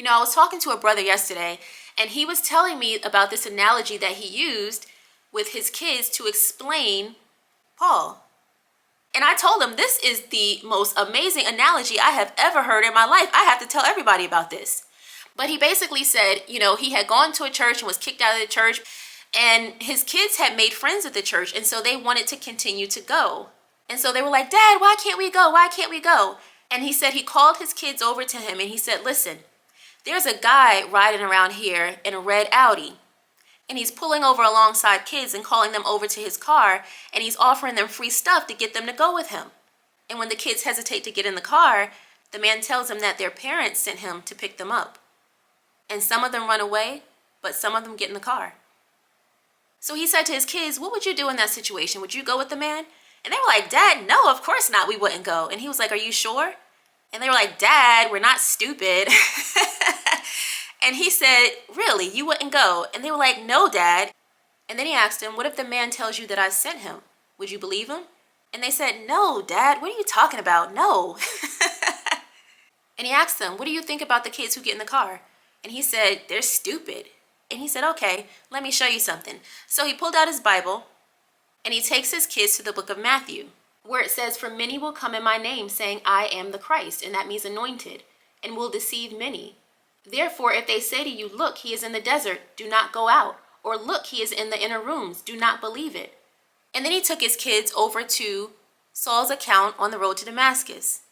I was talking to a brother yesterday, and he was telling me about this analogy that he used with his kids to explain Paul. And I told him, this is the most amazing analogy I have ever heard in my life. I have to tell everybody about this. But he basically said, he had gone to a church and was kicked out of the church, and his kids had made friends at the church, and so they wanted to continue to go. And so they were like, Dad, why can't we go? Why can't we go? And he said he called his kids over to him and he said, listen, there's a guy riding around here in a red Audi. And he's pulling over alongside kids and calling them over to his car, and he's offering them free stuff to get them to go with him. And when the kids hesitate to get in the car, the man tells them that their parents sent him to pick them up. And some of them run away, but some of them get in the car. So he said to his kids, what would you do in that situation? Would you go with the man? And they were like, Dad, no, of course not, we wouldn't go. And he was like, are you sure? And they were like, Dad, we're not stupid. And he said, really, you wouldn't go? And they were like, no, Dad. And then he asked him, what if the man tells you that I sent him? Would you believe him? And they said, no, Dad, what are you talking about? No. And he asked them, what do you think about the kids who get in the car? And he said, they're stupid. And he said, okay, let me show you something. So he pulled out his Bible and he takes his kids to the book of Matthew, where it says, for many will come in my name saying, I am the Christ. And that means anointed, and will deceive many. Therefore, if they say to you, look, he is in the desert, do not go out. Or look, he is in the inner rooms, do not believe it. And then he took his kids over to Saul's account on the road to Damascus.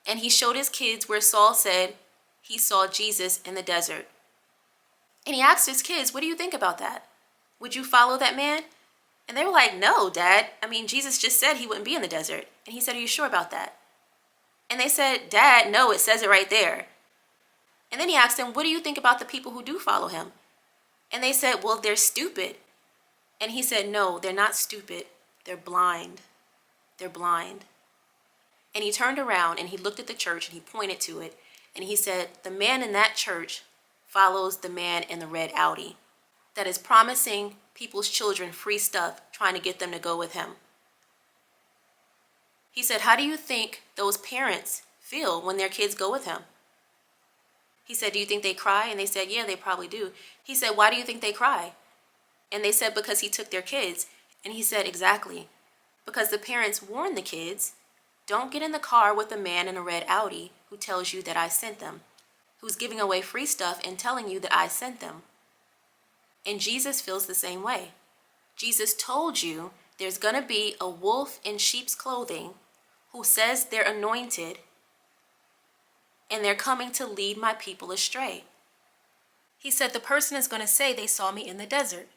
And he showed his kids where Saul said he saw Jesus in the desert. And he asked his kids, what do you think about that? Would you follow that man? And they were like, no, Dad. I mean, Jesus just said he wouldn't be in the desert. And he said, are you sure about that? And they said, Dad, no, it says it right there. And then he asked them, what do you think about the people who do follow him? And they said, well, they're stupid. And he said, no, they're not stupid. They're blind. They're blind. And he turned around and he looked at the church and he pointed to it. And he said, the man in that church follows the man in the red Audi that is promising people's children free stuff, trying to get them to go with him. He said, how do you think those parents feel when their kids go with him? He said, do you think they cry? And they said, yeah, they probably do. He said, why do you think they cry? And they said, because he took their kids. And he said, exactly. Because the parents warned the kids, don't get in the car with a man in a red Audi who tells you that I sent them, who's giving away free stuff and telling you that I sent them. And Jesus feels the same way. Jesus told you there's going to be a wolf in sheep's clothing who says they're anointed, and they're coming to lead my people astray. He said the person is going to say they saw me in the desert.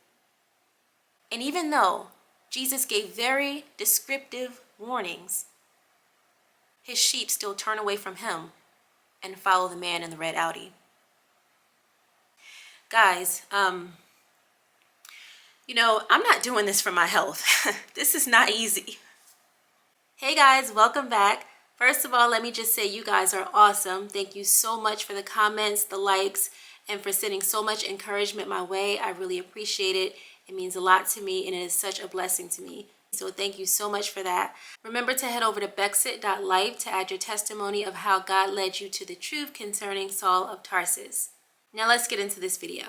And even though Jesus gave very descriptive warnings, his sheep still turn away from him and follow the man in the red Audi. Guys, I'm not doing this for my health. This is not easy. Hey guys, welcome back. First of all, let me just say you guys are awesome. Thank you so much for the comments, the likes, and for sending so much encouragement my way. I really appreciate it. It means a lot to me, and it is such a blessing to me. So thank you so much for that. Remember to head over to bexit.life to add your testimony of how God led you to the truth concerning Saul of Tarsus. Now let's get into this video.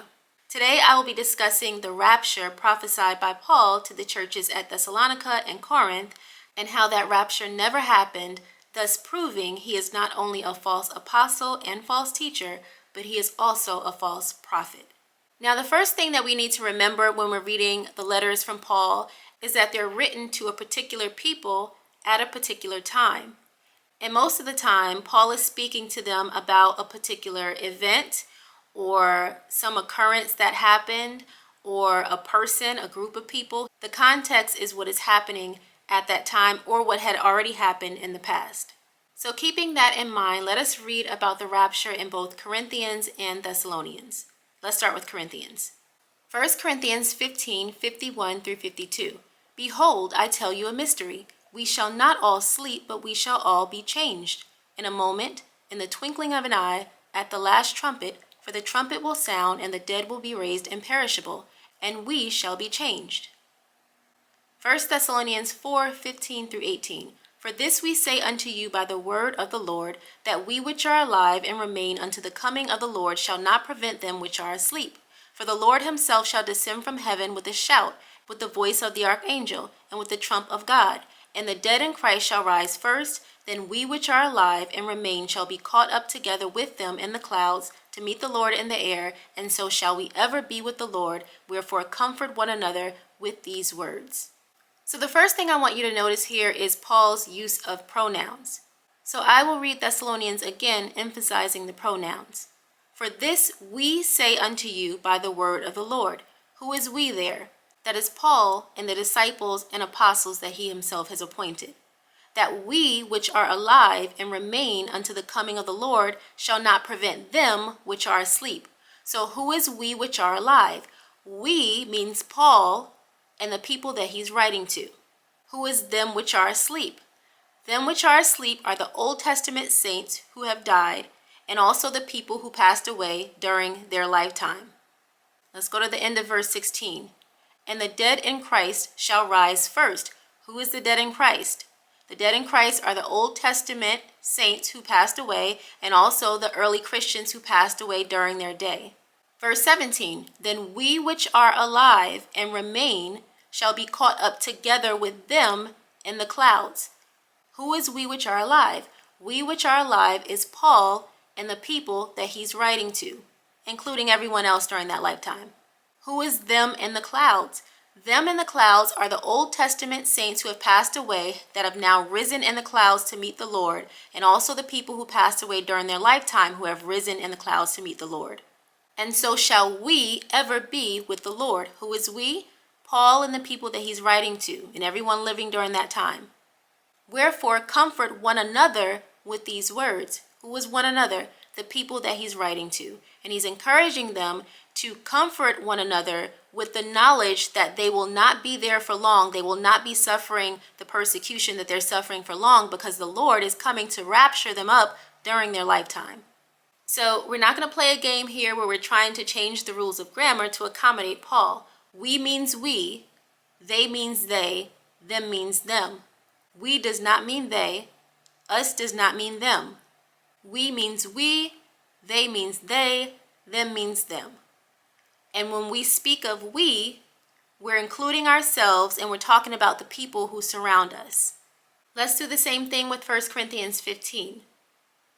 Today I will be discussing the rapture prophesied by Paul to the churches at Thessalonica and Corinth, and how that rapture never happened, thus proving he is not only a false apostle and false teacher, but he is also a false prophet. Now, the first thing that we need to remember when we're reading the letters from Paul is that they're written to a particular people at a particular time. And most of the time, Paul is speaking to them about a particular event or some occurrence that happened, or a person, a group of people. The context is what is happening at that time or what had already happened in the past. So keeping that in mind, let us read about the rapture in both Corinthians and Thessalonians. Let's start with Corinthians. 1 Corinthians 15:51 through 52. Behold, I tell you a mystery. We shall not all sleep, but we shall all be changed. In a moment, in the twinkling of an eye, at the last trumpet, for the trumpet will sound, and the dead will be raised imperishable, and we shall be changed. 1 Thessalonians 4:15 through 18. For this we say unto you by the word of the Lord, that we which are alive and remain unto the coming of the Lord shall not prevent them which are asleep. For the Lord himself shall descend from heaven with a shout, with the voice of the archangel, and with the trump of God. And the dead in Christ shall rise first. Then we which are alive and remain shall be caught up together with them in the clouds to meet the Lord in the air, and so shall we ever be with the Lord. Wherefore comfort one another with these words. So the first thing I want you to notice here is Paul's use of pronouns. So I will read Thessalonians again, emphasizing the pronouns. For this we say unto you by the word of the Lord. Who is we there? That is Paul and the disciples and apostles that he himself has appointed. That we which are alive and remain unto the coming of the Lord shall not prevent them which are asleep. So who is we which are alive? We means Paul and the people that he's writing to. Who is them which are asleep? Them which are asleep are the Old Testament saints who have died, and also the people who passed away during their lifetime. Let's go to the end of verse 16. And the dead in Christ shall rise first. Who is the dead in Christ? The dead in Christ are the Old Testament saints who passed away, and also the early Christians who passed away during their day. Verse 17, then we which are alive and remain shall be caught up together with them in the clouds. Who is we which are alive? We which are alive is Paul and the people that he's writing to, including everyone else during that lifetime. Who is them in the clouds? Them in the clouds are the Old Testament saints who have passed away that have now risen in the clouds to meet the Lord, and also the people who passed away during their lifetime who have risen in the clouds to meet the Lord. And so shall we ever be with the Lord. Who is we? Paul and the people that he's writing to, and everyone living during that time. Wherefore comfort one another with these words. Who is one another? The people that he's writing to. And he's encouraging them to comfort one another with the knowledge that they will not be there for long. They will not be suffering the persecution that they're suffering for long, because the Lord is coming to rapture them up during their lifetime. So we're not going to play a game here where we're trying to change the rules of grammar to accommodate Paul. We means we, they means they, them means them. We does not mean they, us does not mean them. We means we, they means they, them means them. And when we speak of we, we're including ourselves and we're talking about the people who surround us. Let's do the same thing with 1 Corinthians 15.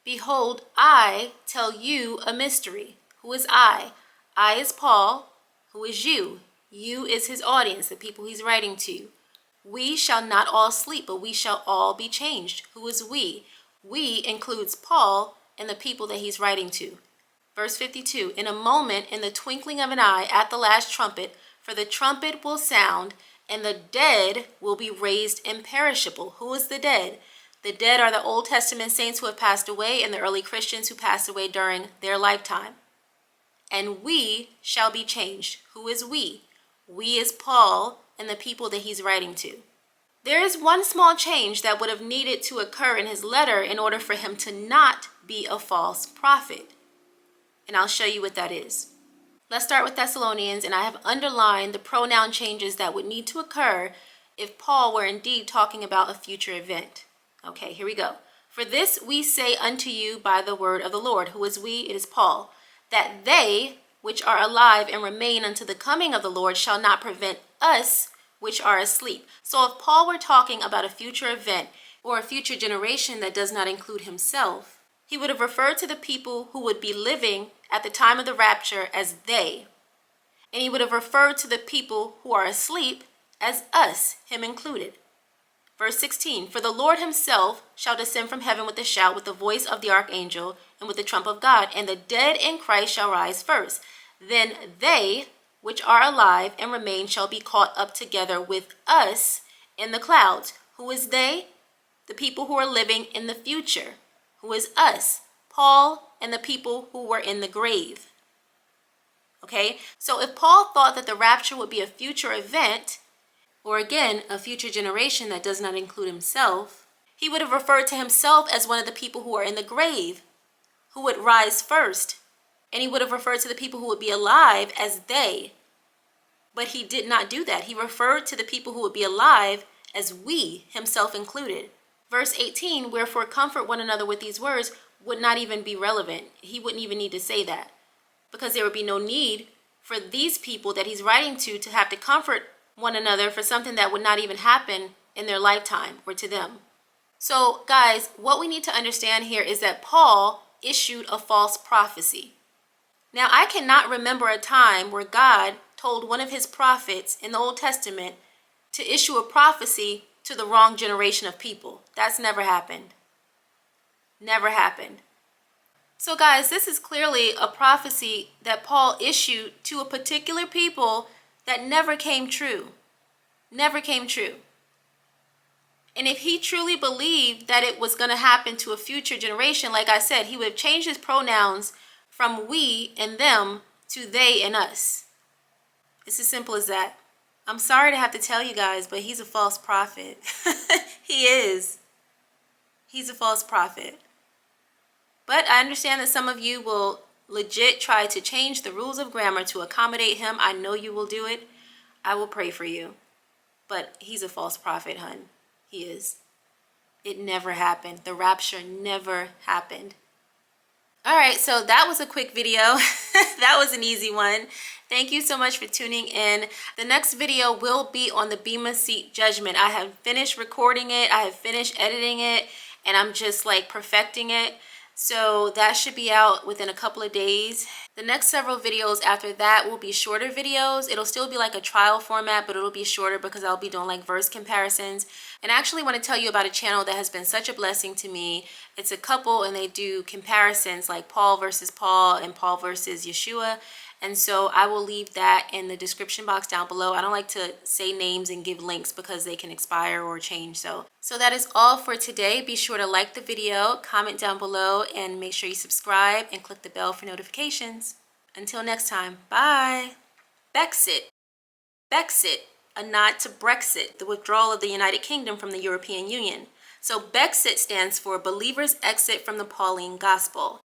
Behold, I tell you a mystery. Who is I? I is Paul. Who is you? You is his audience, the people he's writing to. We shall not all sleep, but we shall all be changed. Who is we? We includes Paul and the people that he's writing to. Verse 52, in a moment, in the twinkling of an eye, at the last trumpet, for the trumpet will sound, and the dead will be raised imperishable. Who is the dead? The dead are the Old Testament saints who have passed away and the early Christians who passed away during their lifetime. And we shall be changed. Who is we? We is Paul and the people that he's writing to. There is one small change that would have needed to occur in his letter in order for him to not be a false prophet. And I'll show you what that is. Let's start with Thessalonians, and I have underlined the pronoun changes that would need to occur if Paul were indeed talking about a future event. Okay, here we go. For this we say unto you by the word of the Lord. Who is we? It is Paul. That they which are alive and remain unto the coming of the Lord shall not prevent us which are asleep. So if Paul were talking about a future event or a future generation that does not include himself, he would have referred to the people who would be living at the time of the rapture as they. And he would have referred to the people who are asleep as us, him included. Verse 16, for the Lord himself shall descend from heaven with a shout, with the voice of the archangel, and with the trump of God, and the dead in Christ shall rise first. Then they which are alive and remain shall be caught up together with us in the clouds. Who is they? The people who are living in the future. Who is us? Paul and the people who were in the grave. Okay, so if Paul thought that the rapture would be a future event, or again, a future generation that does not include himself, he would have referred to himself as one of the people who are in the grave, who would rise first. And he would have referred to the people who would be alive as they. But he did not do that. He referred to the people who would be alive as we, himself included. Verse 18, wherefore comfort one another with these words, would not even be relevant. He wouldn't even need to say that, because there would be no need for these people that he's writing to have to comfort one another for something that would not even happen in their lifetime or to them. So guys, what we need to understand here is that Paul issued a false prophecy. Now, I cannot remember a time where God told one of his prophets in the Old Testament to issue a prophecy to the wrong generation of people. That's never happened. Never happened. So guys, this is clearly a prophecy that Paul issued to a particular people that never came true. Never came true. And if he truly believed that it was going to happen to a future generation, like I said, he would have changed his pronouns from we and them to they and us. It's as simple as that. I'm sorry to have to tell you guys, but he's a false prophet. He is. He's a false prophet. But I understand that some of you will legit try to change the rules of grammar to accommodate him. I know you will do it. I will pray for you. But he's a false prophet, hun. He is. It never happened. The rapture never happened. All right, so that was a quick video. That was an easy one. Thank you so much for tuning in. The next video will be on the Bema Seat Judgment. I have finished recording it. I have finished editing it, and I'm just like perfecting it. So that should be out within a couple of days. The next several videos after that will be shorter videos. It'll still be like a trial format, but it'll be shorter because I'll be doing like verse comparisons. And I actually want to tell you about a channel that has been such a blessing to me. It's a couple and they do comparisons like Paul versus Paul and Paul versus Yeshua. And so I will leave that in the description box down below. I don't like to say names and give links because they can expire or change. So that is all for today. Be sure to like the video, comment down below, and make sure you subscribe and click the bell for notifications. Until next time, bye. Brexit. Brexit, a nod to Brexit, the withdrawal of the United Kingdom from the European Union. So Brexit stands for Believers Exit from the Pauline Gospel.